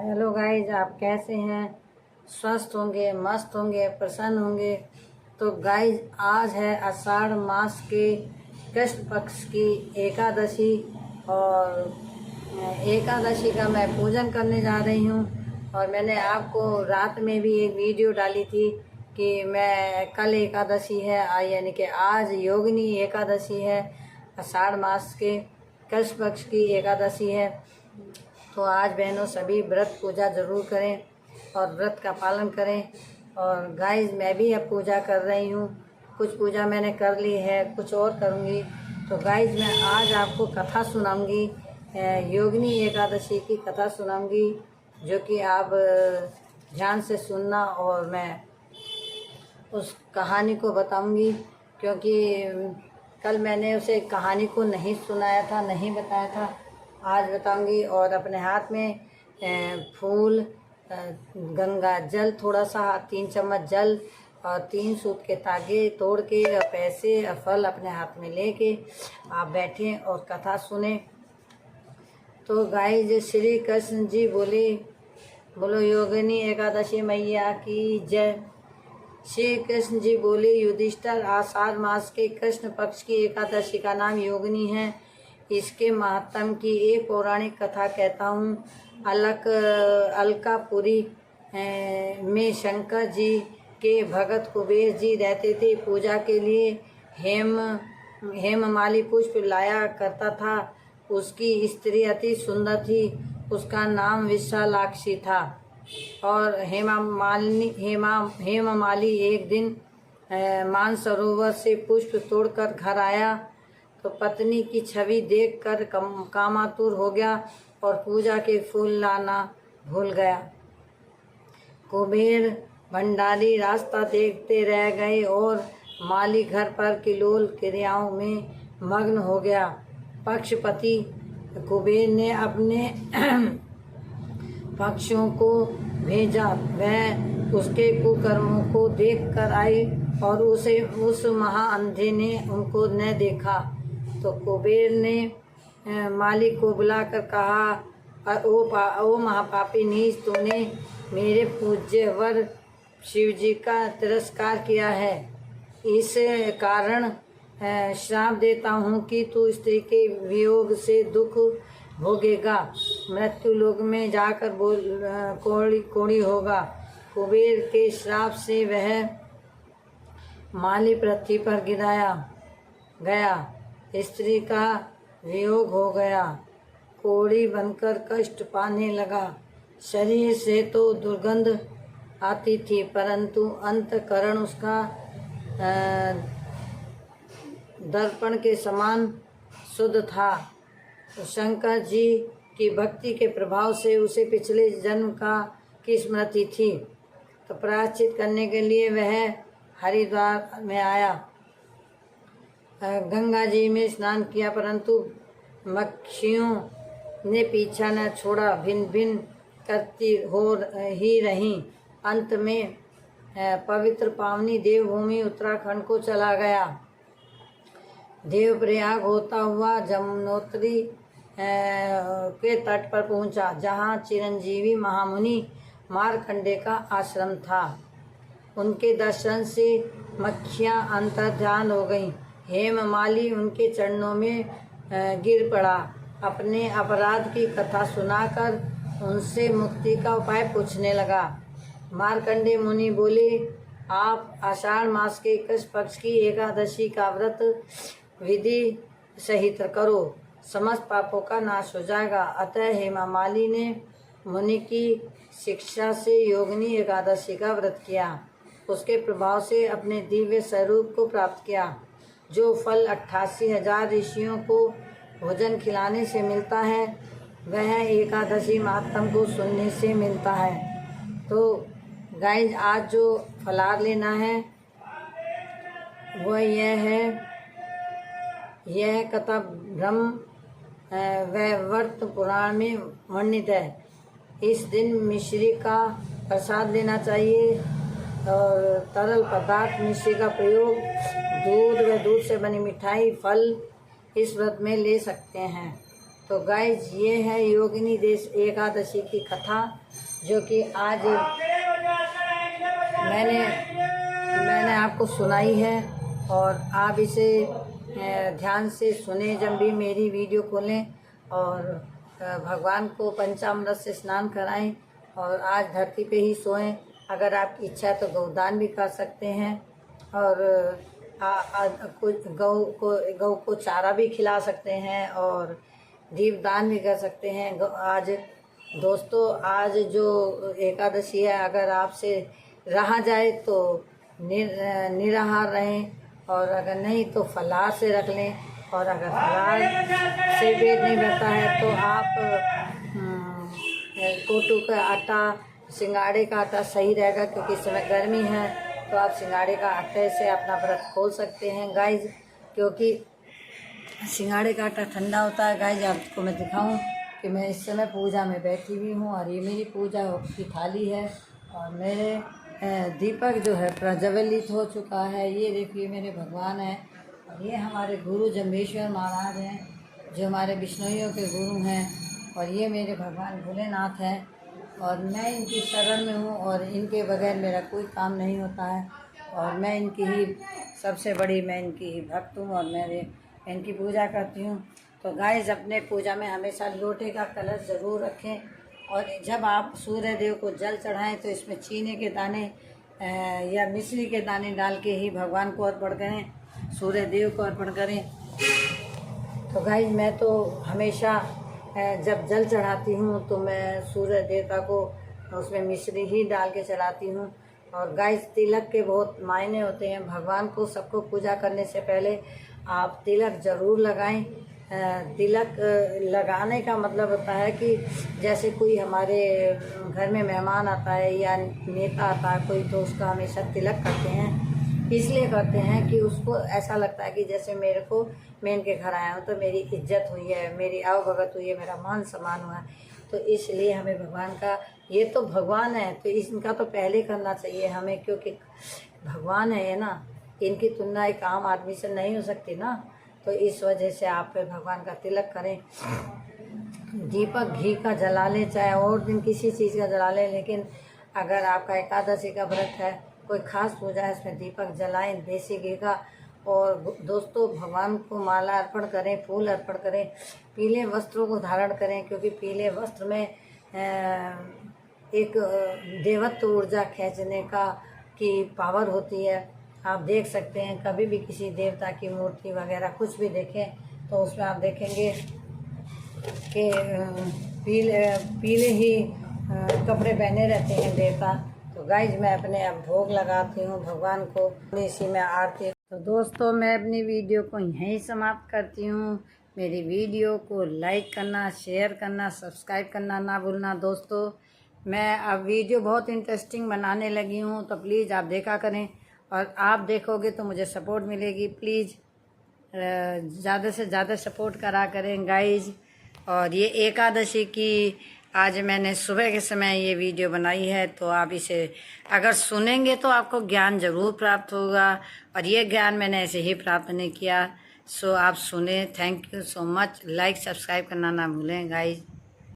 Hello guys, आप कैसे हैं? स्वस्थ होंगे, मस्त होंगे, प्रसन्न होंगे। तो गाइज, आज है आषाढ़ मास के कृष्ण पक्ष की एकादशी और एकादशी का मैं पूजन करने जा रही हूँ। और मैंने आपको रात में भी एक वीडियो डाली थी कि मैं कल एकादशी है, यानी कि आज योगिनी एकादशी है, आषाढ़ मास के कृष्ण पक्ष की एकादशी है। तो आज बहनों सभी व्रत पूजा ज़रूर करें और व्रत का पालन करें। और गाइस, मैं भी अब पूजा कर रही हूँ। कुछ पूजा मैंने कर ली है, कुछ और करूँगी। तो गाइस, मैं आज आपको कथा सुनाऊँगी, योगिनी एकादशी की कथा सुनाऊँगी, जो कि आप ध्यान से सुनना। और मैं उस कहानी को बताऊँगी, क्योंकि कल मैंने उसे कहानी को नहीं सुनाया था, नहीं बताया था। आज बताऊंगी। और अपने हाथ में फूल, गंगा जल, थोड़ा सा 3 चम्मच जल और 3 सूत के धागे तोड़ के और पैसे और फल अपने हाथ में लेके आप बैठें और कथा सुने। तो गाइस, श्री कृष्ण जी बोलो योगिनी एकादशी मैया की जय। श्री कृष्ण जी बोले, युधिष्ठिर, आषाढ़ मास के कृष्ण पक्ष की एकादशी का नाम योगिनी है। इसके महात्म की एक पौराणिक कथा कहता हूँ। अलकापुरी में शंकर जी के भगत कुबेर जी रहते थे। पूजा के लिए हेममाली पुष्प लाया करता था। उसकी स्त्री अति सुंदर थी, उसका नाम विशालाक्षी था। और हेममाली एक दिन मानसरोवर से पुष्प तोड़कर घर आया तो पत्नी की छवि देखकर कामातुर हो गया और पूजा के फूल लाना भूल गया। कुबेर भंडारी रास्ता देखते रह गए और माली घर पर किलोल क्रियाओं में मग्न हो गया। पक्षपति कुबेर ने अपने पक्षियों को भेजा। वह उसके कुकर्मों को देख कर आई और उस महाअंधे ने उनको न देखा। तो कुबेर ने मालिक को बुलाकर कहा, ओ महापापी नीच, तूने मेरे पूज्य वर शिवजी का तिरस्कार किया है। इस कारण श्राप देता हूँ कि तू स्त्री के वियोग से दुख भोगेगा, मृत्यु लोक में जाकर कोड़ी होगा। कुबेर के श्राप से वह माली पृथ्वी पर गिराया गया। स्त्री का वियोग हो गया, कोड़ी बनकर कष्ट पाने लगा। शरीर से तो दुर्गंध आती थी, परंतु अंतःकरण उसका दर्पण के समान शुद्ध था। शंकर जी की भक्ति के प्रभाव से उसे पिछले जन्म की स्मृति थी। तो प्रायश्चित करने के लिए वह हरिद्वार में आया, गंगा जी में स्नान किया, परंतु मक्खियों ने पीछा न छोड़ा, भिन्न भिन्न करती हो ही रहीं। अंत में पवित्र पावनी देवभूमि उत्तराखंड को चला गया। देवप्रयाग होता हुआ जमुनोत्री के तट पर पहुंचा, जहां चिरंजीवी महामुनि मार्कंडे का आश्रम था। उनके दर्शन से मक्खियां अंतर्ध्यान हो गईं। हेममाली उनके चरणों में गिर पड़ा। अपने अपराध की कथा सुनाकर उनसे मुक्ति का उपाय पूछने लगा। मार्कंडे मुनि बोले, आप आषाढ़ मास के कृष्ण पक्ष की एकादशी का व्रत विधि सहित करो, समस्त पापों का नाश हो जाएगा। अतः हेममाली ने मुनि की शिक्षा से योगिनी एकादशी का व्रत किया। उसके प्रभाव से अपने दिव्य स्वरूप को प्राप्त किया। जो फल 88,000 ऋषियों को भोजन खिलाने से मिलता है, वह एकादशी महात्म को सुनने से मिलता है। तो गाइज, आज जो फलाहार लेना है वह यह कथा ब्रह्म वैवर्त पुराण में वर्णित है। इस दिन मिश्री का प्रसाद लेना चाहिए और तरल पदार्थ मिश्री का प्रयोग दूध व दूध से बनी मिठाई, फल इस व्रत में ले सकते हैं। तो गाइज ये है योगिनी देश एकादशी की कथा, जो कि आज मैंने आपको सुनाई है। और आप इसे ध्यान से सुने जब भी मेरी वीडियो खोलें, और भगवान को पंचामृत से स्नान कराएं, और आज धरती पे ही सोएं। अगर आपकी इच्छा है तो गौदान भी कर सकते हैं, और गौ को चारा भी खिला सकते हैं, और दीपदान भी कर सकते हैं। आज दोस्तों, आज जो एकादशी है, अगर आपसे रहा जाए तो निराहार रहें, और अगर नहीं तो फलाहार से रख लें। और अगर फलाहार से पेट नहीं भरता है तो आप कोटू का आटा, सिंगाड़े का आटा सही रहेगा, क्योंकि इस समय गर्मी है। तो आप सिंगाड़े का आटे से अपना व्रत खोल सकते हैं गाइज, क्योंकि सिंगाड़े का आटा ठंडा होता है। गाइज आपको मैं दिखाऊं कि मैं इस समय पूजा में बैठी हुई हूँ, और ये मेरी पूजा की थाली है, और मेरे दीपक जो है प्रज्वलित हो चुका है। ये देखिए मेरे भगवान हैं, और ये हमारे गुरु जम्बेश्वर महाराज हैं, जो हमारे बिश्नोइयों के गुरु हैं। और ये मेरे भगवान भोलेनाथ हैं, और मैं इनकी शरण में हूँ, और इनके बगैर मेरा कोई काम नहीं होता है। और मैं इनकी ही सबसे बड़ी, मैं इनकी ही भक्त हूँ, और मैं इनकी पूजा करती हूँ। तो गाइस, अपने पूजा में हमेशा लोटे का कलश ज़रूर रखें, और जब आप सूर्य देव को जल चढ़ाएं तो इसमें चीनी के दाने या मिश्री के दाने डाल के ही भगवान को अर्पण करें, सूर्य देव को अर्पण करें। तो गाइस, मैं तो हमेशा जब जल चढ़ाती हूँ तो मैं सूर्य देवता को उसमें मिश्री ही डाल के चढ़ाती हूँ। और गाइस, तिलक के बहुत मायने होते हैं। भगवान को सबको पूजा करने से पहले आप तिलक ज़रूर लगाएं। तिलक लगाने का मतलब होता है कि जैसे कोई हमारे घर में मेहमान आता है या नेता आता है कोई, तो उसका हमेशा तिलक करते हैं। इसलिए करते हैं कि उसको ऐसा लगता है कि जैसे मैं इनके घर आया हूँ तो मेरी इज्जत हुई है, मेरी आवभगत हुई है, मेरा मान सम्मान हुआ है। तो इसलिए हमें भगवान का, ये तो भगवान है तो इनका तो पहले करना चाहिए हमें, क्योंकि भगवान है ये ना, इनकी तुलना एक आम आदमी से नहीं हो सकती ना। तो इस वजह से आप भगवान का तिलक करें। दीपक घी का जला लें, चाहे और दिन किसी चीज़ का जला लें, लेकिन अगर आपका एकादशी का व्रत है, कोई खास पूजा है, इसमें दीपक जलाएं देसी घी का। और दोस्तों, भगवान को माला अर्पण करें, फूल अर्पण करें, पीले वस्त्रों को धारण करें, क्योंकि पीले वस्त्र में एक देवत्व ऊर्जा खींचने की पावर होती है। आप देख सकते हैं, कभी भी किसी देवता की मूर्ति वगैरह कुछ भी देखें तो उसमें आप देखेंगे कि पीले ही कपड़े पहने रहते हैं देवता। तो गाइज, मैं अपने अब भोग लगाती हूँ भगवान को, इसी में आरती। तो दोस्तों, मैं अपनी वीडियो को यहीं समाप्त करती हूँ। मेरी वीडियो को लाइक करना, शेयर करना, सब्सक्राइब करना ना भूलना दोस्तों। मैं अब वीडियो बहुत इंटरेस्टिंग बनाने लगी हूँ, तो प्लीज़ आप देखा करें, और आप देखोगे तो मुझे सपोर्ट मिलेगी। प्लीज़ ज़्यादा से ज़्यादा सपोर्ट करा करें गाइज। और ये एकादशी की आज मैंने सुबह के समय ये वीडियो बनाई है, तो आप इसे अगर सुनेंगे तो आपको ज्ञान ज़रूर प्राप्त होगा, और ये ज्ञान मैंने ऐसे ही प्राप्त नहीं किया। सो आप सुने। Thank you so much. Like subscribe करना ना भूलें गाइज।